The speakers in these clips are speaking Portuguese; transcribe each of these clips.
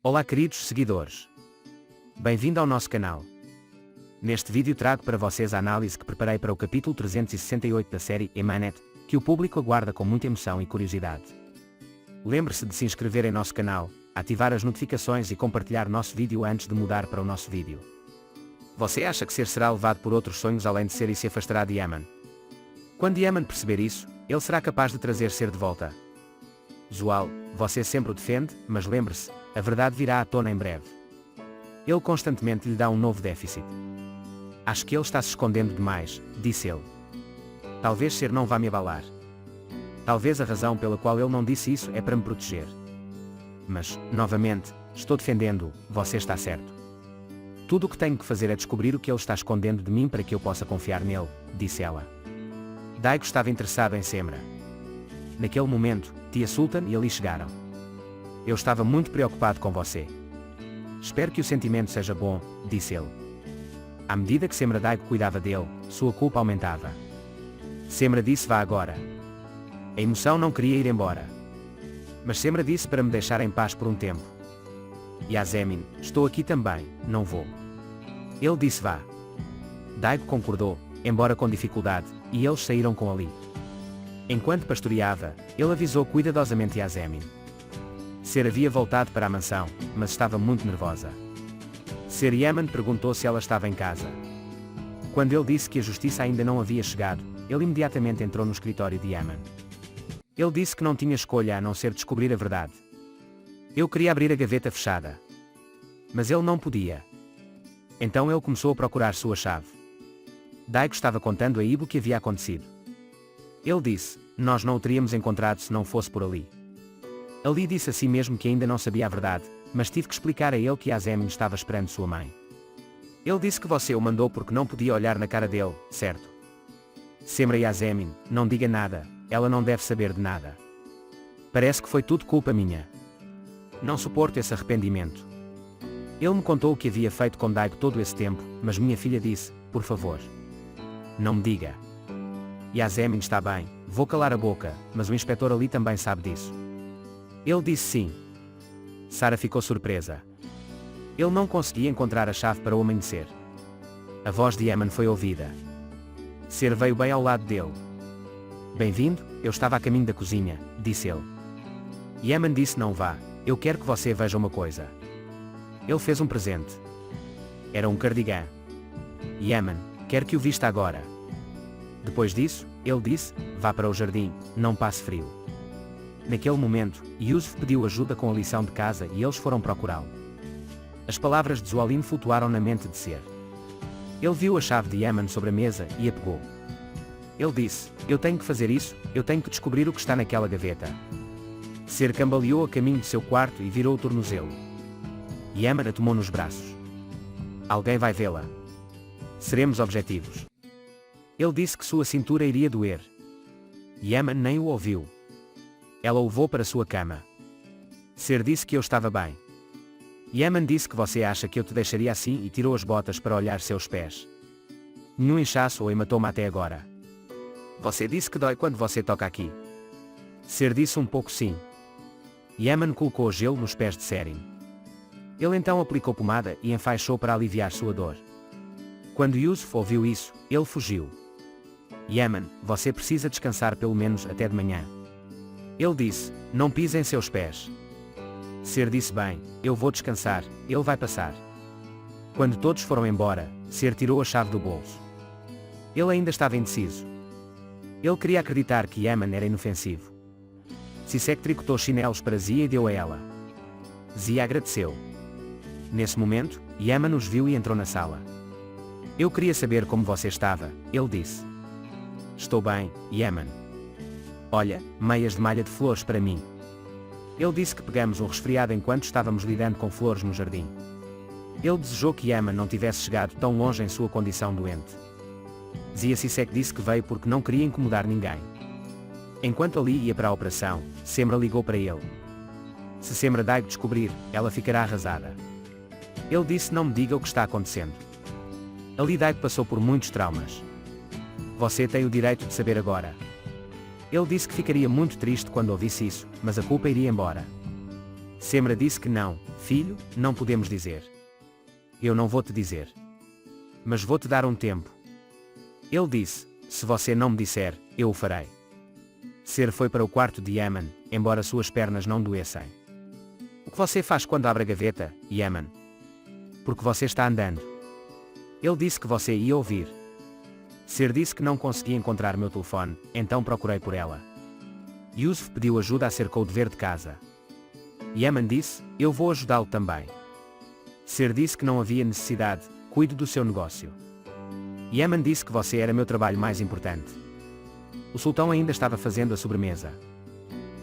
Olá queridos seguidores. Bem-vindo ao nosso canal. Neste vídeo trago para vocês a análise que preparei para o capítulo 368 da série Emanet, que o público aguarda com muita emoção e curiosidade. Lembre-se de se inscrever em nosso canal, ativar as notificações e compartilhar nosso vídeo antes de mudar para o nosso vídeo. Você acha que Ser será levado por outros sonhos além de Ser e se afastará de Yemen? Quando Yemen perceber isso, ele será capaz de trazer Ser de volta. Zual, você sempre o defende, mas lembre-se, a verdade virá à tona em breve. Ele constantemente lhe dá um novo déficit. Acho que ele está se escondendo demais, disse ele. Talvez Ser não vá me abalar. Talvez a razão pela qual ele não disse isso é para me proteger. Mas, novamente, estou defendendo-o, você está certo. Tudo o que tenho que fazer é descobrir o que ele está escondendo de mim para que eu possa confiar nele, disse ela. Daigo estava interessado em Semra. Naquele momento, Tia Sultan e Ali chegaram. Eu estava muito preocupado com você. Espero que o sentimento seja bom, disse ele. À medida que Semra Daigo cuidava dele, sua culpa aumentava. Semra disse vá agora. A emoção não queria ir embora. Mas Semra disse para me deixar em paz por um tempo. Yasemin, estou aqui também, não vou. Ele disse vá. Daigo concordou, embora com dificuldade, e eles saíram com Ali. Enquanto pastoreava, ele avisou cuidadosamente Yasemin. Ser havia voltado para a mansão, mas estava muito nervosa. Ser Yemen perguntou se ela estava em casa. Quando ele disse que a justiça ainda não havia chegado, ele imediatamente entrou no escritório de Yemen. Ele disse que não tinha escolha a não ser descobrir a verdade. Eu queria abrir a gaveta fechada. Mas ele não podia. Então ele começou a procurar sua chave. Daigo estava contando a Ibo o que havia acontecido. Ele disse, nós não o teríamos encontrado se não fosse por Ali. Ali disse a si mesmo que ainda não sabia a verdade, mas tive que explicar a ele que Yasemin estava esperando sua mãe. Ele disse que você o mandou porque não podia olhar na cara dele, certo? Semra Yasemin, não diga nada, ela não deve saber de nada. Parece que foi tudo culpa minha. Não suporto esse arrependimento. Ele me contou o que havia feito com Daigo todo esse tempo, mas minha filha disse, por favor. Não me diga. Yasemin está bem, vou calar a boca, mas o inspetor Ali também sabe disso. Ele disse sim. Sara ficou surpresa. Ele não conseguia encontrar a chave para o amanhecer. A voz de Yemen foi ouvida. Ser veio bem ao lado dele. Bem-vindo, eu estava a caminho da cozinha, disse ele. Yemen disse não vá, eu quero que você veja uma coisa. Ele fez um presente. Era um cardigã. Yemen, quero que o vista agora. Depois disso, ele disse, vá para o jardim, não passe frio. Naquele momento, Yusuf pediu ajuda com a lição de casa e eles foram procurá-lo. As palavras de Zualin flutuaram na mente de Ser. Ele viu a chave de Yemen sobre a mesa e a pegou. Ele disse, eu tenho que fazer isso, eu tenho que descobrir o que está naquela gaveta. Ser cambaleou a caminho de seu quarto e virou o tornozelo. Yemen a tomou nos braços. Alguém vai vê-la. Seremos objetivos. Ele disse que sua cintura iria doer. Yemen nem o ouviu. Ela o levou para sua cama. Ser disse que eu estava bem. Yemen disse que você acha que eu te deixaria assim e tirou as botas para olhar seus pés. Nenhum inchaço ou hematoma até agora. Você disse que dói quando você toca aqui. Ser disse um pouco sim. Yemen colocou gelo nos pés de Serin. Ele então aplicou pomada e enfaixou para aliviar sua dor. Quando Yusuf ouviu isso, ele fugiu. Yemen, você precisa descansar pelo menos até de manhã. Ele disse, não pise em seus pés. Ser disse bem, eu vou descansar, ele vai passar. Quando todos foram embora, Ser tirou a chave do bolso. Ele ainda estava indeciso. Ele queria acreditar que Yemen era inofensivo. Sisek tricotou chinelos para Zia e deu a ela. Zia agradeceu. Nesse momento, Yemen os viu e entrou na sala. Eu queria saber como você estava, ele disse. Estou bem, Yemen. Olha, meias de malha de flores para mim. Ele disse que pegamos um resfriado enquanto estávamos lidando com flores no jardim. Ele desejou que Yemen não tivesse chegado tão longe em sua condição doente. Zia Sisek disse que veio porque não queria incomodar ninguém. Enquanto Ali ia para a operação, Semra ligou para ele. Se Semra Daigo descobrir, ela ficará arrasada. Ele disse não me diga o que está acontecendo. Ali Daigo passou por muitos traumas. Você tem o direito de saber agora. Ele disse que ficaria muito triste quando ouvisse isso, mas a culpa iria embora. Semra disse que não, filho, não podemos dizer. Eu não vou te dizer. Mas vou te dar um tempo. Ele disse, se você não me disser, eu o farei. Ser foi para o quarto de Yaman, embora suas pernas não doessem. O que você faz quando abre a gaveta, Yaman? Porque você está andando. Ele disse que você ia ouvir. Ser disse que não conseguia encontrar meu telefone, então procurei por ela. Yusuf pediu ajuda acerca do dever de casa. Yaman disse, eu vou ajudá-lo também. Ser disse que não havia necessidade, cuide do seu negócio. Yaman disse que você era meu trabalho mais importante. O sultão ainda estava fazendo a sobremesa.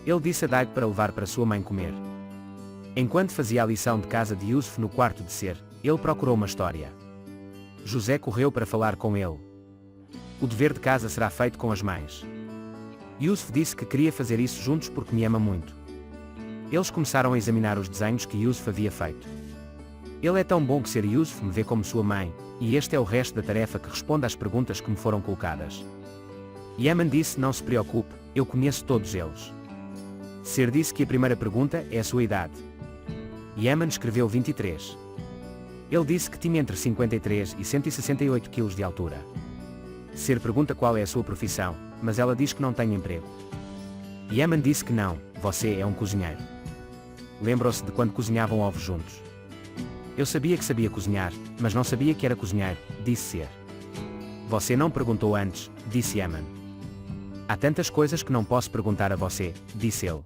Ele disse a Daigo para levar para sua mãe comer. Enquanto fazia a lição de casa de Yusuf no quarto de Ser, ele procurou uma história. José correu para falar com ele. O dever de casa será feito com as mães. Yusuf disse que queria fazer isso juntos porque me ama muito. Eles começaram a examinar os desenhos que Yusuf havia feito. Ele é tão bom que Ser Yusuf me vê como sua mãe, e este é o resto da tarefa que responde às perguntas que me foram colocadas. Yaman disse não se preocupe, eu conheço todos eles. Ser disse que a primeira pergunta é a sua idade. Yaman escreveu 23. Ele disse que tinha entre 53 e 168 kg de altura. Ser pergunta qual é a sua profissão, mas ela diz que não tem emprego. Yaman disse que não, você é um cozinheiro. Lembram-se de quando cozinhavam ovos juntos? Eu sabia que sabia cozinhar, mas não sabia que era cozinheiro, disse Ser. Você não perguntou antes, disse Yaman. Há tantas coisas que não posso perguntar a você, disse ele.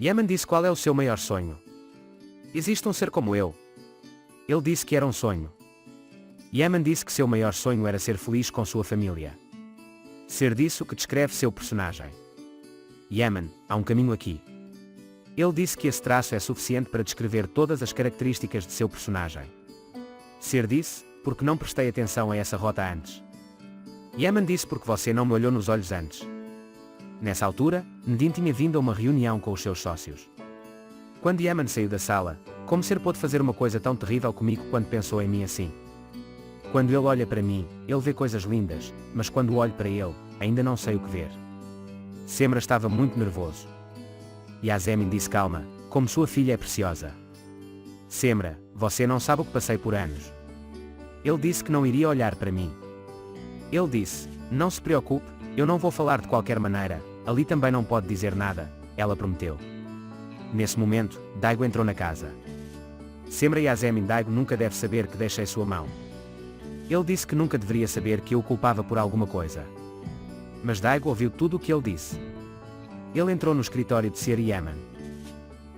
Yaman disse qual é o seu maior sonho. Existe um ser como eu. Ele disse que era um sonho. Yaman disse que seu maior sonho era ser feliz com sua família. Ser disse o que descreve seu personagem. Yaman, há um caminho aqui. Ele disse que esse traço é suficiente para descrever todas as características de seu personagem. Ser disse, porque não prestei atenção a essa rota antes. Yaman disse porque você não me olhou nos olhos antes. Nessa altura, Ndin tinha vindo a uma reunião com os seus sócios. Quando Yaman saiu da sala, como Ser pôde fazer uma coisa tão terrível comigo quando pensou em mim assim? Quando ele olha para mim, ele vê coisas lindas, mas quando olho para ele, ainda não sei o que ver. Semra estava muito nervoso. Yasemin disse calma, como sua filha é preciosa. Semra, você não sabe o que passei por anos. Ele disse que não iria olhar para mim. Ele disse, não se preocupe, eu não vou falar de qualquer maneira, ali também não pode dizer nada, ela prometeu. Nesse momento, Daigo entrou na casa. Semra Yasemin Daigo nunca deve saber que deixei sua mão. Ele disse que nunca deveria saber que eu o culpava por alguma coisa. Mas Daigo ouviu tudo o que ele disse. Ele entrou no escritório de Ser Yaman.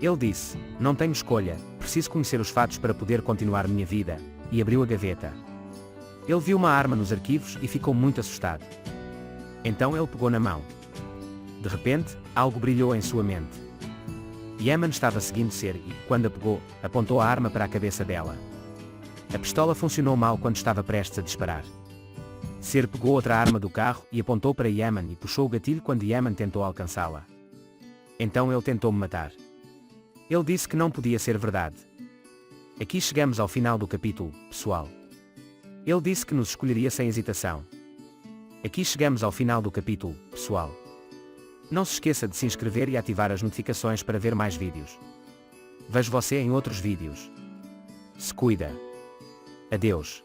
Ele disse, não tenho escolha, preciso conhecer os fatos para poder continuar minha vida, e abriu a gaveta. Ele viu uma arma nos arquivos e ficou muito assustado. Então ele pegou na mão. De repente, algo brilhou em sua mente. Yaman estava seguindo Ser e, quando a pegou, apontou a arma para a cabeça dela. A pistola funcionou mal quando estava prestes a disparar. Ser pegou outra arma do carro e apontou para Yaman e puxou o gatilho quando Yaman tentou alcançá-la. Então ele tentou me matar. Ele disse que não podia ser verdade. Aqui chegamos ao final do capítulo, pessoal. Ele disse que nos escolheria sem hesitação. Aqui chegamos ao final do capítulo, pessoal. Não se esqueça de se inscrever e ativar as notificações para ver mais vídeos. Vejo você em outros vídeos. Se cuida. Adeus.